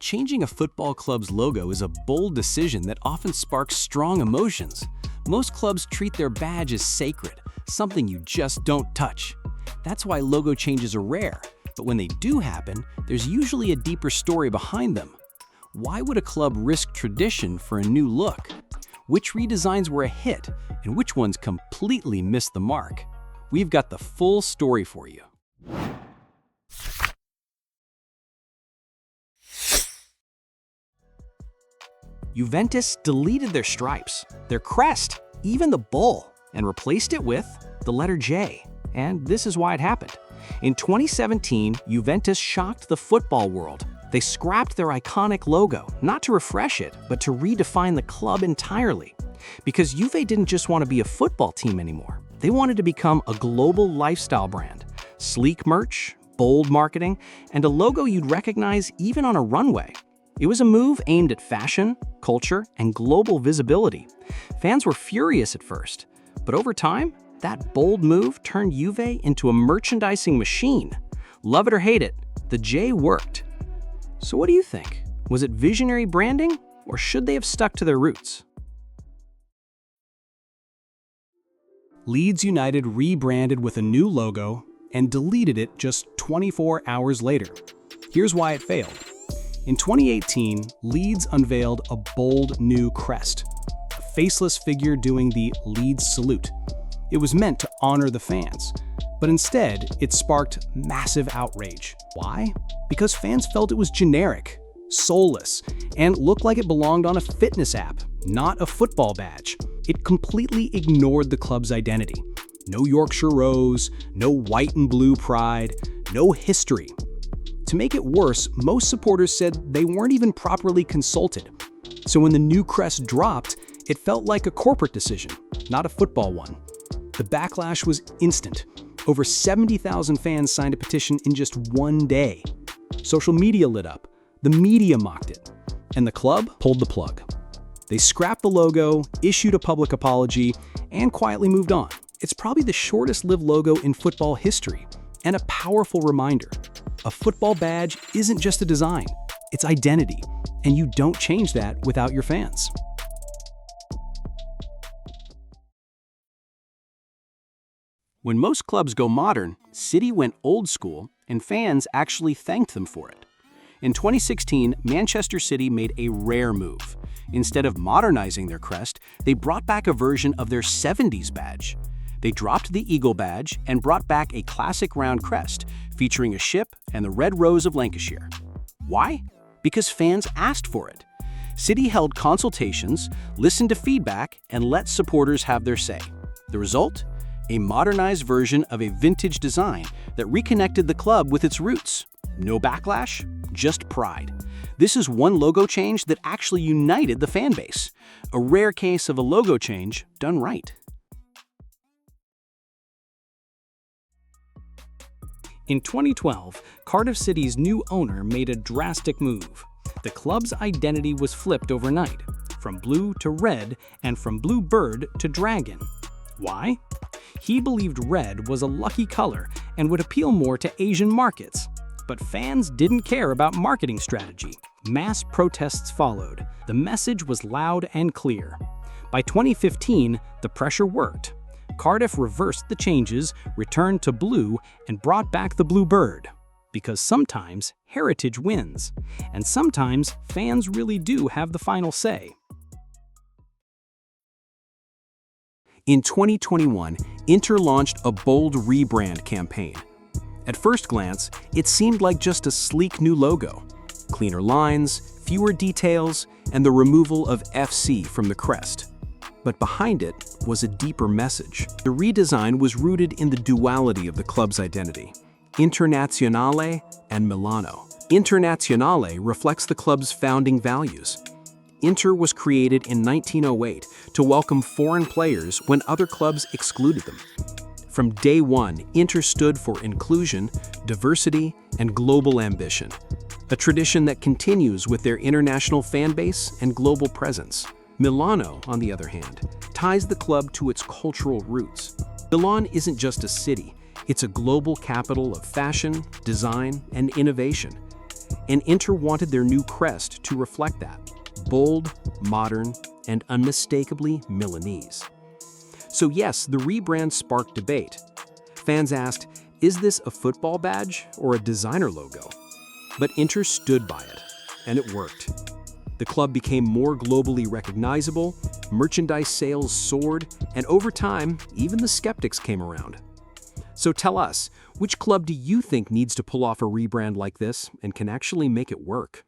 Changing a football club's logo is a bold decision that often sparks strong emotions. Most clubs treat their badge as sacred, something you just don't touch. That's why logo changes are rare, but when they do happen, there's usually a deeper story behind them. Why would a club risk tradition for a new look? Which redesigns were a hit, and which ones completely missed the mark? We've got the full story for you. Juventus deleted their stripes, their crest, even the bull, and replaced it with the letter J. And this is why it happened. In 2017, Juventus shocked the football world. They scrapped their iconic logo, not to refresh it, but to redefine the club entirely. Because Juve didn't just want to be a football team anymore. They wanted to become a global lifestyle brand. Sleek merch, bold marketing, and a logo you'd recognize even on a runway. It was a move aimed at fashion, culture, and global visibility. Fans were furious at first, but over time, that bold move turned Juve into a merchandising machine. Love it or hate it, the J worked. So what do you think? Was it visionary branding, or should they have stuck to their roots? Leeds United rebranded with a new logo and deleted it just 24 hours later. Here's why it failed. In 2018, Leeds unveiled a bold new crest, a faceless figure doing the Leeds salute. It was meant to honor the fans, but instead, it sparked massive outrage. Why? Because fans felt it was generic, soulless, and looked like it belonged on a fitness app, not a football badge. It completely ignored the club's identity. No Yorkshire Rose, no white and blue pride, no history. To make it worse, most supporters said they weren't even properly consulted. So when the new crest dropped, it felt like a corporate decision, not a football one. The backlash was instant. Over 70,000 fans signed a petition in just one day. Social media lit up, the media mocked it, and the club pulled the plug. They scrapped the logo, issued a public apology, and quietly moved on. It's probably the shortest-lived logo in football history, and a powerful reminder. A football badge isn't just a design, it's identity, and you don't change that without your fans. When most clubs go modern, City went old school, and fans actually thanked them for it. In 2016, Manchester City made a rare move. Instead of modernizing their crest, they brought back a version of their 70s badge. They dropped the eagle badge and brought back a classic round crest, featuring a ship and the red rose of Lancashire. Why? Because fans asked for it. City held consultations, listened to feedback, and let supporters have their say. The result? A modernized version of a vintage design that reconnected the club with its roots. No backlash, just pride. This is one logo change that actually united the fan base. A rare case of a logo change done right. In 2012, Cardiff City's new owner made a drastic move. The club's identity was flipped overnight, from blue to red and from blue bird to dragon. Why? He believed red was a lucky color and would appeal more to Asian markets. But fans didn't care about marketing strategy. Mass protests followed. The message was loud and clear. By 2015, the pressure worked. Cardiff reversed the changes, returned to blue, and brought back the blue bird. Because sometimes heritage wins, and sometimes fans really do have the final say. In 2021, Inter launched a bold rebrand campaign. At first glance, it seemed like just a sleek new logo. Cleaner lines, fewer details, and the removal of FC from the crest. But behind it was a deeper message. The redesign was rooted in the duality of the club's identity, Internazionale and Milano. Internazionale reflects the club's founding values. Inter was created in 1908 to welcome foreign players when other clubs excluded them. From day one, Inter stood for inclusion, diversity, and global ambition, a tradition that continues with their international fan base and global presence. Milano, on the other hand, ties the club to its cultural roots. Milan isn't just a city, it's a global capital of fashion, design, and innovation. And Inter wanted their new crest to reflect that. Bold, modern, and unmistakably Milanese. So yes, the rebrand sparked debate. Fans asked, is this a football badge or a designer logo? But Inter stood by it, and it worked. The club became more globally recognizable, merchandise sales soared, and over time, even the skeptics came around. So tell us, which club do you think needs to pull off a rebrand like this and can actually make it work?